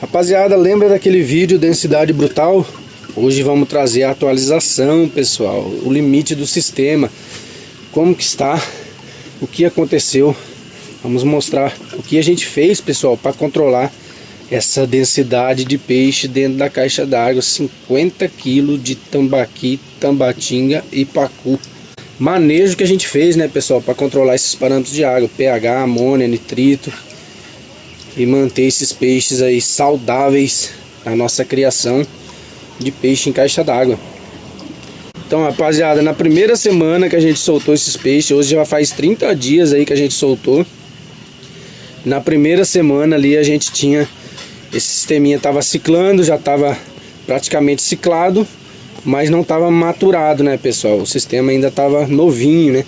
Rapaziada, lembra daquele vídeo densidade brutal? Hoje vamos trazer a atualização, pessoal, o limite do sistema, como que está, o que aconteceu. Vamos mostrar o que a gente fez, pessoal, para controlar essa densidade de peixe dentro da caixa d'água. 50 kg de tambaqui, tambatinga e pacu. Manejo que a gente fez, né, pessoal, para controlar esses parâmetros de água, pH, amônia, nitrito, e manter esses peixes aí saudáveis na nossa criação de peixe em caixa d'água. Então, rapaziada, na primeira semana que a gente soltou esses peixes, hoje já faz 30 dias aí que a gente soltou. Na primeira semana ali a gente tinha, esse sisteminha tava ciclando, já tava praticamente ciclado, mas não tava maturado, né, pessoal? O sistema ainda tava novinho, né?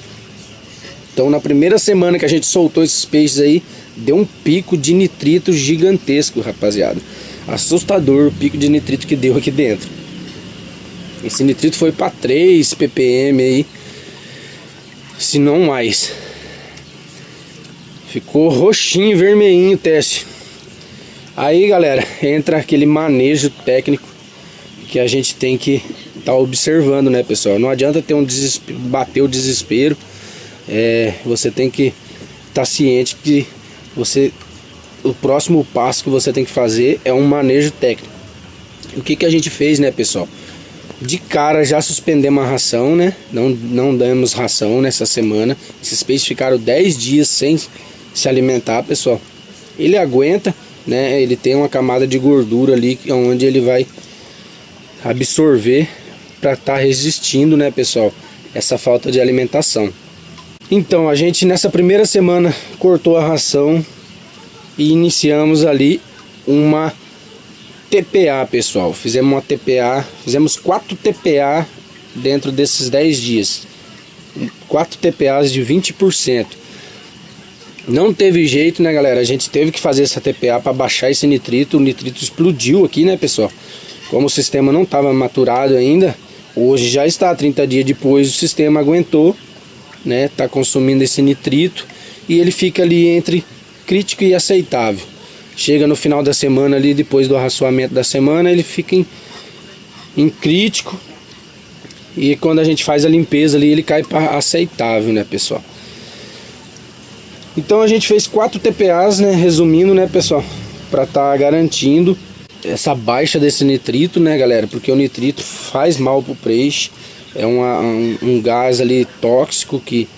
Então, na primeira semana que a gente soltou esses peixes aí, deu um pico de nitrito gigantesco, rapaziada. Assustador o pico de nitrito que deu aqui dentro. Esse nitrito foi para 3 ppm aí, se não mais. Ficou roxinho, vermelhinho o teste. Aí, galera, entra aquele manejo técnico que a gente tem que estar observando, né, pessoal? Não adianta ter bater o desespero. Você tem que estar ciente que o próximo passo que você tem que fazer é um manejo técnico. O que a gente fez, né, pessoal? De cara já suspendemos a ração, né? Não damos ração nessa semana. Esses peixes ficaram 10 dias sem se alimentar, pessoal. Ele aguenta, né? Ele tem uma camada de gordura ali onde ele vai absorver para estar resistindo, né, pessoal, essa falta de alimentação. Então a gente nessa primeira semana cortou a ração e iniciamos ali uma TPA, pessoal. Fizemos uma TPA, fizemos 4 TPA dentro desses 10 dias. 4 TPAs de 20%. Não teve jeito, né, galera? A gente teve que fazer essa TPA para baixar esse nitrito. O nitrito explodiu aqui, né, pessoal? Como o sistema não estava maturado ainda, hoje já está 30 dias depois, o sistema aguentou, né? Tá consumindo esse nitrito e ele fica ali entre crítico e aceitável. Chega no final da semana ali, depois do arraçoamento da semana, ele fica em crítico, e quando a gente faz a limpeza ali, ele cai para aceitável, né, pessoal? Então a gente fez 4 TPAs, né, resumindo, né, pessoal, para estar garantindo essa baixa desse nitrito, né, galera? Porque o nitrito faz mal pro peixe. É um gás ali tóxico que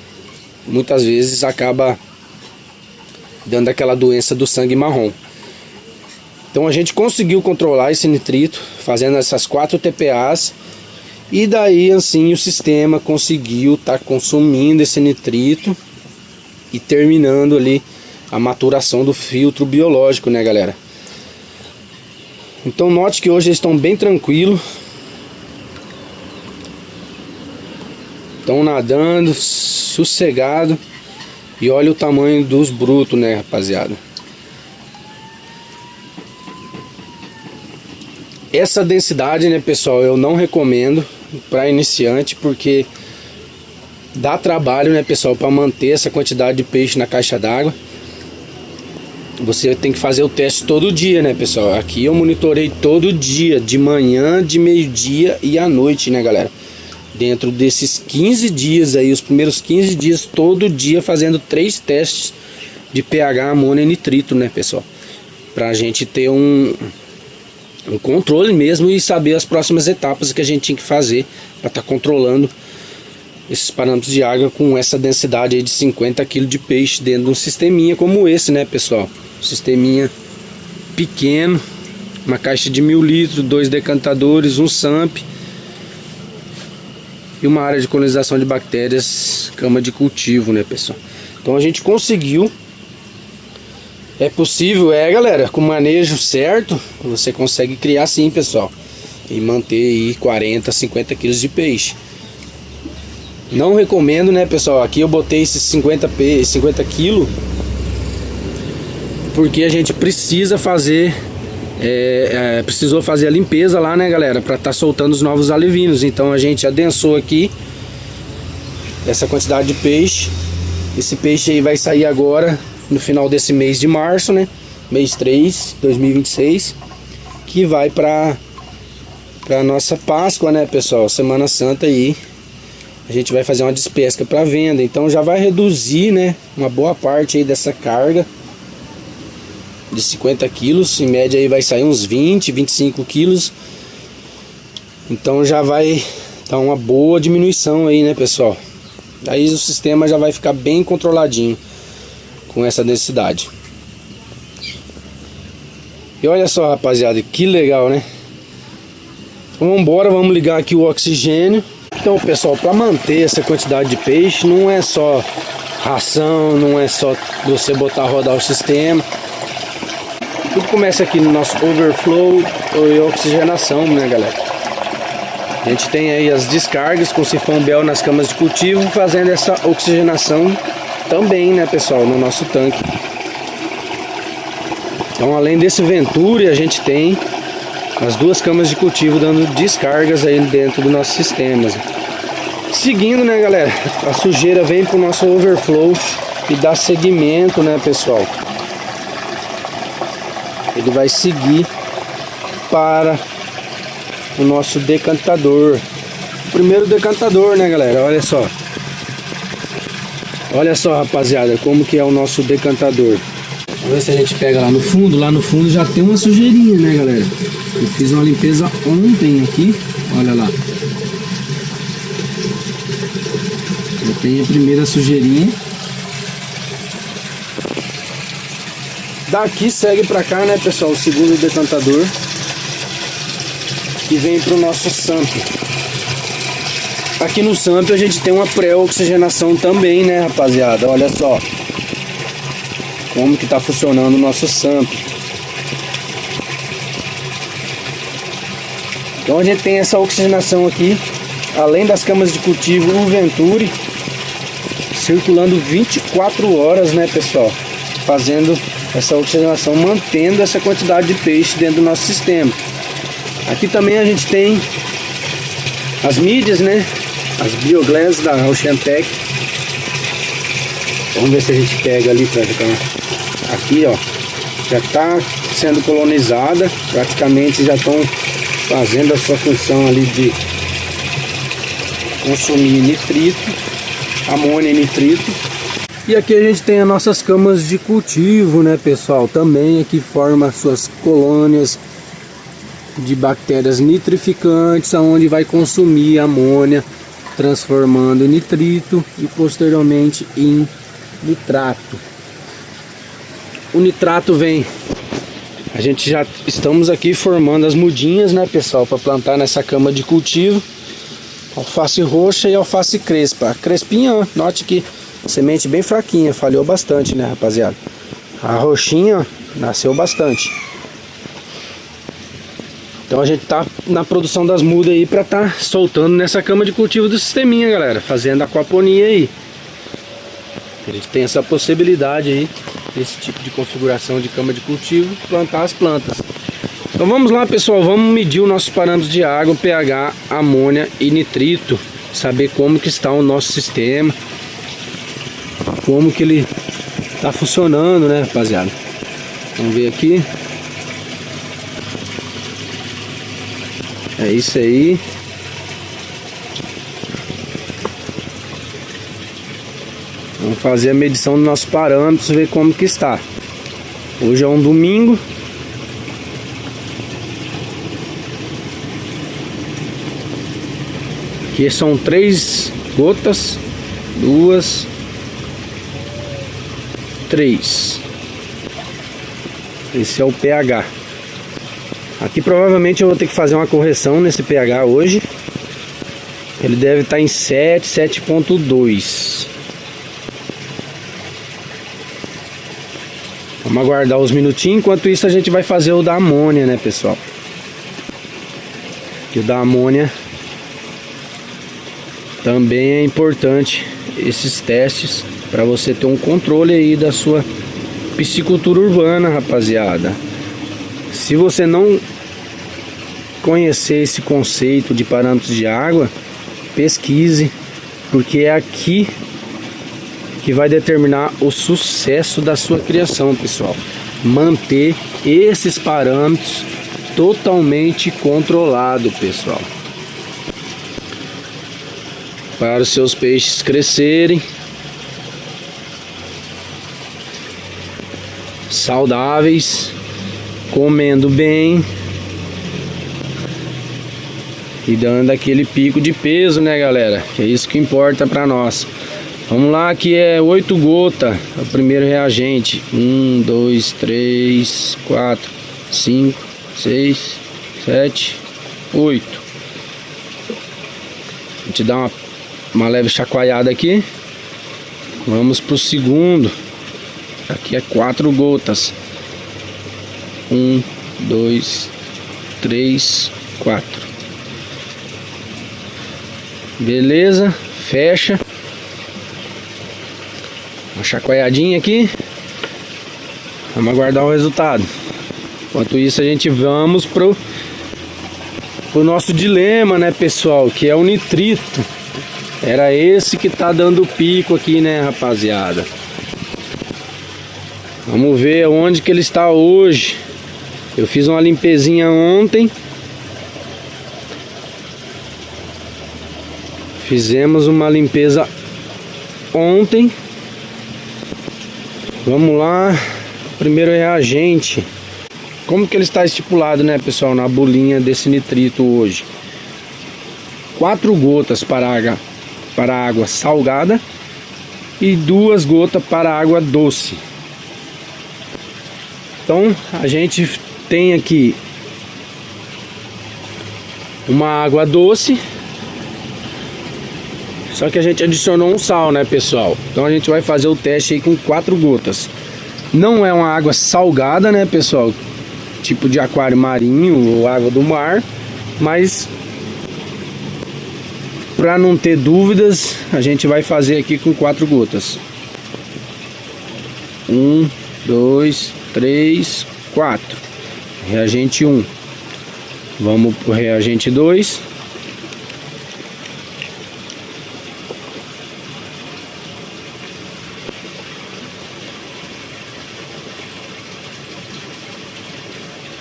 muitas vezes acaba dando aquela doença do sangue marrom. Então a gente conseguiu controlar esse nitrito fazendo essas 4 TPAs. E daí assim o sistema conseguiu estar consumindo esse nitrito e terminando ali a maturação do filtro biológico, né, galera? Então note que hoje eles estão bem tranquilos. Estão nadando, sossegado. E olha o tamanho dos brutos, né, rapaziada? Essa densidade, né, pessoal, eu não recomendo para iniciante, porque dá trabalho, né, pessoal, para manter essa quantidade de peixe na caixa d'água. Você tem que fazer o teste todo dia, né, pessoal? Aqui eu monitorei todo dia, de manhã, de meio-dia e à noite, né, galera? Dentro desses 15 dias aí, os primeiros 15 dias, todo dia fazendo 3 testes de pH, amônia e nitrito, né, pessoal? Pra gente ter um controle mesmo e saber as próximas etapas que a gente tinha que fazer para estar controlando esses parâmetros de água com essa densidade aí de 50 kg de peixe dentro de um sisteminha como esse, né, pessoal? Um sisteminha pequeno, uma caixa de 1000 litros, 2 decantadores, um SAMP e uma área de colonização de bactérias, cama de cultivo, né, pessoal? Então a gente conseguiu. É possível, galera, com o manejo certo, você consegue criar sim, pessoal, e manter aí 40, 50 quilos de peixe. Não recomendo, né, pessoal? Aqui eu botei esses 50 quilos porque a gente precisa fazer precisou fazer a limpeza lá, né, galera, para estar soltando os novos alevinos. Então a gente adensou aqui essa quantidade de peixe. Esse peixe aí vai sair agora no final desse mês de março, né? mês 3, 2026, que vai para nossa Páscoa, né, pessoal? Semana Santa aí. A gente vai fazer uma despesca para venda, então já vai reduzir, né, uma boa parte aí dessa carga de 50 quilos, em média aí vai sair uns 20, 25 quilos. Então já vai dar uma boa diminuição aí, né, pessoal? Aí o sistema já vai ficar bem controladinho com essa densidade. E olha só, rapaziada, que legal, né? Então vamos embora, vamos ligar aqui o oxigênio. Então, pessoal, para manter essa quantidade de peixe, não é só ração, não é só você botar a rodar o sistema. Tudo começa aqui no nosso overflow e oxigenação, né, galera? A gente tem aí as descargas com sifão Bell nas camas de cultivo, fazendo essa oxigenação também, né, pessoal, no nosso tanque. Então, além desse Venturi, a gente tem as duas camas de cultivo dando descargas aí dentro do nosso sistema. Seguindo, né, galera, a sujeira vem para o nosso overflow e dá seguimento, né, pessoal. Ele vai seguir para o nosso decantador. O primeiro decantador, né, galera? Olha só. Olha só, rapaziada, como que é o nosso decantador. Vamos ver se a gente pega lá no fundo. Lá no fundo já tem uma sujeirinha, né, galera? Eu fiz uma limpeza ontem aqui. Olha lá. Já tem a primeira sujeirinha. Daqui segue pra cá, né, pessoal, o segundo decantador, que vem pro nosso SAMP. Aqui no SAMP a gente tem uma pré-oxigenação também, né, rapaziada? Olha só como que tá funcionando o nosso SAMP. Então a gente tem essa oxigenação aqui, além das camas de cultivo, o Venturi circulando 24 horas, né, pessoal? Fazendo essa oxigenação, mantendo essa quantidade de peixe dentro do nosso sistema. Aqui também a gente tem as mídias, né? As Bioglass da Oceantec. Vamos ver se a gente pega ali para cá. Aqui, ó, já está sendo colonizada. Praticamente já estão fazendo a sua função ali de consumir nitrito, amônia e nitrito. E aqui a gente tem as nossas camas de cultivo, né, pessoal? Também aqui forma suas colônias de bactérias nitrificantes, onde vai consumir amônia, transformando em nitrito e posteriormente em nitrato. O nitrato vem... A gente já estamos aqui formando as mudinhas, né, pessoal? Para plantar nessa cama de cultivo. Alface roxa e alface crespa. A crespinha, ó, note que semente bem fraquinha, falhou bastante, né, rapaziada? A roxinha nasceu bastante. Então a gente tá na produção das mudas aí para tá soltando nessa cama de cultivo do sisteminha, galera, fazendo aquaponia aí. A gente tem essa possibilidade aí, esse tipo de configuração de cama de cultivo, plantar as plantas. Então vamos lá, pessoal, vamos medir os nossos parâmetros de água, pH, amônia e nitrito, saber como que está o nosso sistema, como que ele tá funcionando, né, rapaziada? Vamos ver aqui. É isso aí. Vamos fazer a medição dos nossos parâmetros, ver como que está. Hoje é um domingo. Aqui são 3 gotas, 2, 3. Esse é o pH. Aqui provavelmente eu vou ter que fazer uma correção nesse pH hoje. Ele deve estar em 7, 7.2. Vamos aguardar uns minutinhos. Enquanto isso a gente vai fazer o da amônia, né, pessoal? Que o da amônia também é importante, esses testes, para você ter um controle aí da sua piscicultura urbana, rapaziada. Se você não conhecer esse conceito de parâmetros de água, pesquise, porque é aqui que vai determinar o sucesso da sua criação, pessoal. manter esses parâmetros totalmente controlado, pessoal, para os seus peixes crescerem saudáveis, comendo bem e dando aquele pico de peso, né, galera? Que é isso que importa para nós. Vamos lá, aqui é 8 gotas o primeiro reagente. 1, 2, 3, 4, 5, 6, 7, 8. A gente dá uma leve chacoalhada aqui. Vamos pro segundo. Aqui é 4 gotas. 1, 2, 3, 4. Beleza, fecha. Uma chacoalhadinha aqui. Vamos aguardar o resultado. Enquanto isso, a gente vamos pro nosso dilema, né, pessoal, que é o nitrito. Era esse que tá dando pico aqui, né, rapaziada. Vamos ver onde que ele está hoje. Eu fiz uma limpezinha ontem. Fizemos uma limpeza ontem. Vamos lá. Primeiro reagente. Como que ele está estipulado, né, pessoal, na bolinha desse nitrito hoje? 4 gotas para água salgada e 2 gotas para água doce. Então a gente tem aqui uma água doce, só que a gente adicionou um sal, né, pessoal? Então a gente vai fazer o teste aí com 4 gotas. Não é uma água salgada, né, pessoal? Tipo de aquário marinho ou água do mar, mas para não ter dúvidas, a gente vai fazer aqui com 4 gotas. 1, 2, 3, 4. Reagente 1. Vamos pro reagente 2.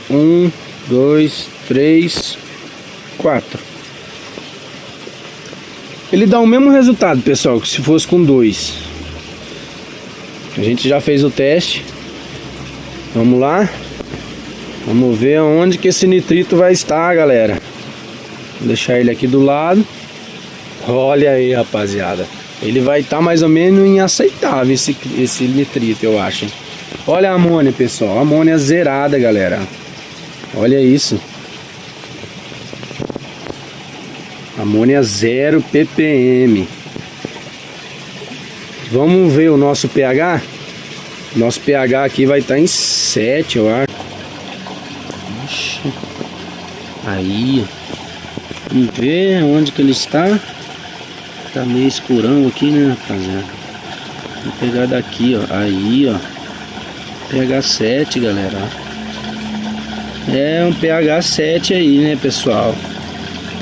Um, 2, 3, 4. Ele dá o mesmo resultado, pessoal, que se fosse com 2. A gente já fez o teste. Vamos lá. Vamos ver onde que esse nitrito vai estar, galera. Vou deixar ele aqui do lado. Olha aí, rapaziada. Ele vai estar mais ou menos em aceitável esse nitrito, eu acho. Olha a amônia, pessoal. Amônia zerada, galera. Olha isso. Amônia 0 ppm. Vamos ver o nosso pH. Nosso pH aqui vai estar em 7, eu acho. Ixi. Aí. Vamos ver onde que ele está. Tá meio escurão aqui, né, rapaziada? Vou pegar daqui, ó. Aí, ó. pH 7, galera. É um pH 7 aí, né, pessoal?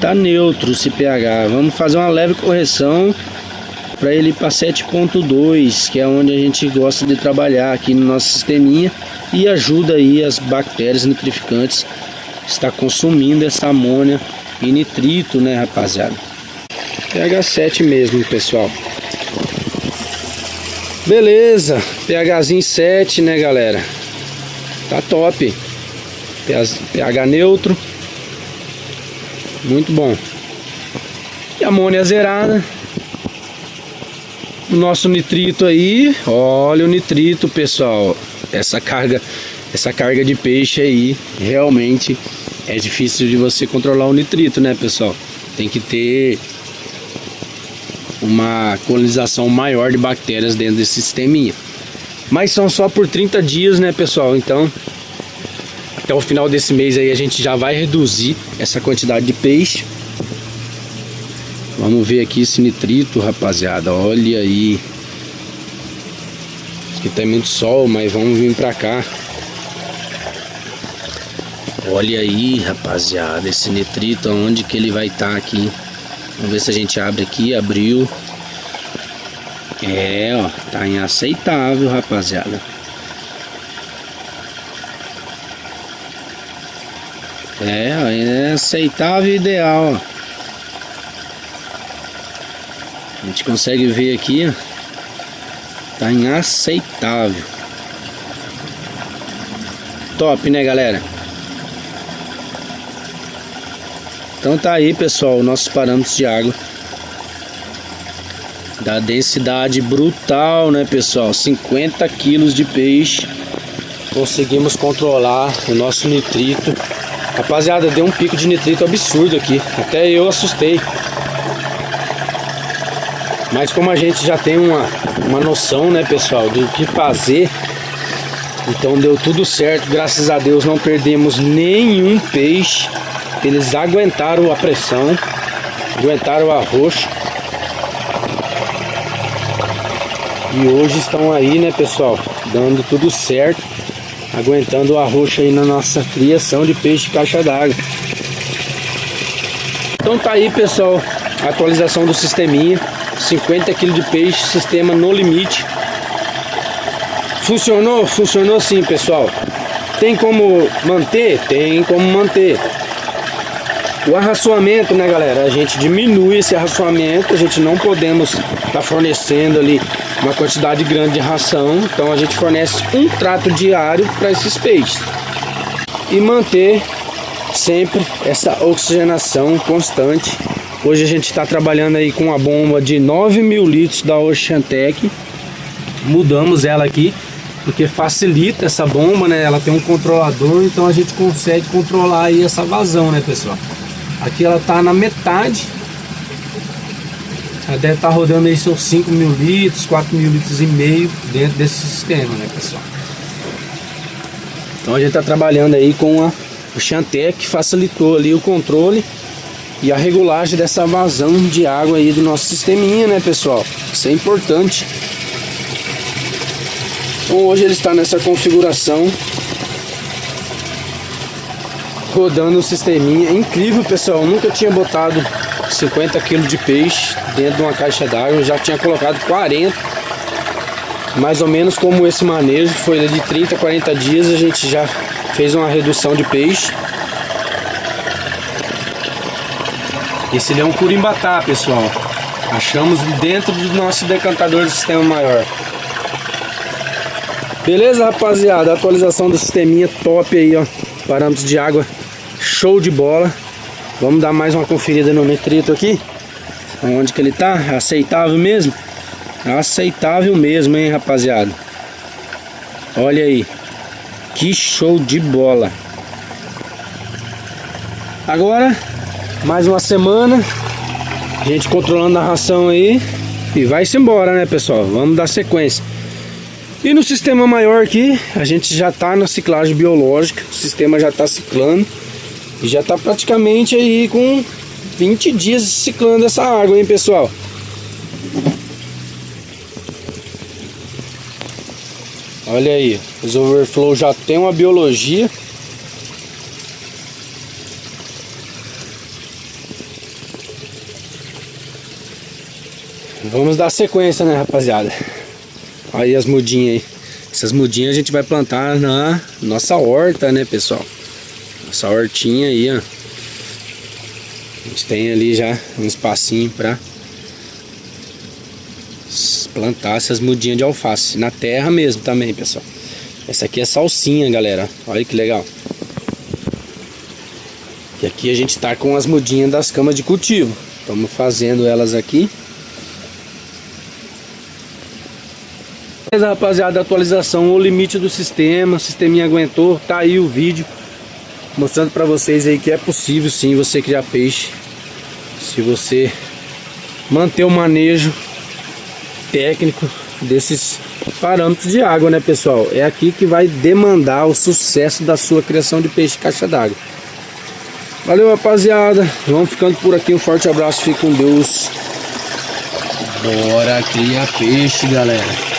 Tá neutro esse pH. Vamos fazer uma leve correção para ele ir para 7.2, que é onde a gente gosta de trabalhar aqui no nosso sisteminha, e ajuda aí as bactérias nitrificantes que está consumindo essa amônia e nitrito, né, rapaziada? pH 7 mesmo, pessoal. Beleza, pHzinho 7, né, galera? Tá top. pH neutro. Muito bom. E amônia zerada. O nosso nitrito aí. Olha o nitrito, pessoal. Essa carga de peixe aí realmente é difícil de você controlar o nitrito, né, pessoal? Tem que ter uma colonização maior de bactérias dentro desse sisteminha. Mas são só por 30 dias, né, pessoal? Então, até o final desse mês aí a gente já vai reduzir essa quantidade de peixe. Vamos ver aqui esse nitrito, rapaziada. Olha aí. Aqui tem muito sol, mas vamos vir pra cá. Olha aí, rapaziada, esse nitrito, onde que ele vai estar aqui. Vamos ver se a gente abre aqui. Abriu. É, ó, tá inaceitável, rapaziada. É aceitável e ideal, ó. A gente consegue ver aqui, ó. Tá em aceitável. Top, né, galera? Então tá aí, pessoal, nossos parâmetros de água. Da densidade brutal, né, pessoal? 50 quilos de peixe. Conseguimos controlar o nosso nitrito. Rapaziada, deu um pico de nitrito absurdo aqui. Até eu assustei. Mas como a gente já tem uma noção, né, pessoal, do que fazer, então deu tudo certo. Graças a Deus não perdemos nenhum peixe. Eles aguentaram a pressão, aguentaram a arroxo. E hoje estão aí, né, pessoal, dando tudo certo, aguentando o arroxo aí na nossa criação de peixe caixa d'água. Então tá aí, pessoal, a atualização do sisteminha. 50 kg de peixe, sistema no limite. Funcionou? Funcionou sim, pessoal. Tem como manter? Tem como manter. O arraçoamento, né, galera? A gente diminui esse arraçoamento. A gente não podemos estar fornecendo ali uma quantidade grande de ração. Então a gente fornece um trato diário para esses peixes. E manter sempre essa oxigenação constante. Hoje a gente está trabalhando aí com uma bomba de 9.000 litros da Oceantec. Mudamos ela aqui porque facilita essa bomba, né? Ela tem um controlador, então a gente consegue controlar aí essa vazão, né, pessoal? Aqui ela tá na metade. Ela deve estar rodando aí seus 5.000 litros, 4.000 litros e meio dentro desse sistema, né, pessoal? Então a gente está trabalhando aí com a Oceantec, que facilitou ali o controle e a regulagem dessa vazão de água aí do nosso sisteminha, né, pessoal? Isso é importante. Então hoje ele está nessa configuração, rodando o sisteminha. É incrível, pessoal. Eu nunca tinha botado 50 kg de peixe dentro de uma caixa d'água. Eu já tinha colocado 40. Mais ou menos como esse manejo. Foi de 30 a 40 dias. A gente já fez uma redução de peixe. Esse ele é um curimbatá, pessoal. Achamos dentro do nosso decantador do sistema maior. Beleza, rapaziada? A atualização do sisteminha top aí, ó. Parâmetros de água show de bola. Vamos dar mais uma conferida no nitrito aqui. Onde que ele tá? Aceitável mesmo? Aceitável mesmo, hein, rapaziada? Olha aí. Que show de bola. Agora, mais uma semana. A gente controlando a ração aí. E vai-se embora, né, pessoal? Vamos dar sequência. E no sistema maior aqui, a gente já está na ciclagem biológica. O sistema já está ciclando. E já está praticamente aí com 20 dias ciclando essa água, hein, pessoal? Olha aí, os overflow já tem uma biologia. Vamos dar sequência, né, rapaziada? Aí as mudinhas aí. Essas mudinhas a gente vai plantar na nossa horta, né, pessoal? Nossa hortinha aí, ó. A gente tem ali já um espacinho pra plantar essas mudinhas de alface. Na terra mesmo também, pessoal. Essa aqui é salsinha, galera. Olha que legal. E aqui a gente tá com as mudinhas das camas de cultivo. Estamos fazendo elas aqui. Beleza, rapaziada, atualização, o limite do sistema, o sisteminha aguentou, tá aí o vídeo mostrando pra vocês aí que é possível sim você criar peixe, se você manter o manejo técnico desses parâmetros de água, né, pessoal? É aqui que vai demandar o sucesso da sua criação de peixe caixa d'água. Valeu, rapaziada, vamos ficando por aqui, um forte abraço, fique com Deus. Bora criar peixe, galera.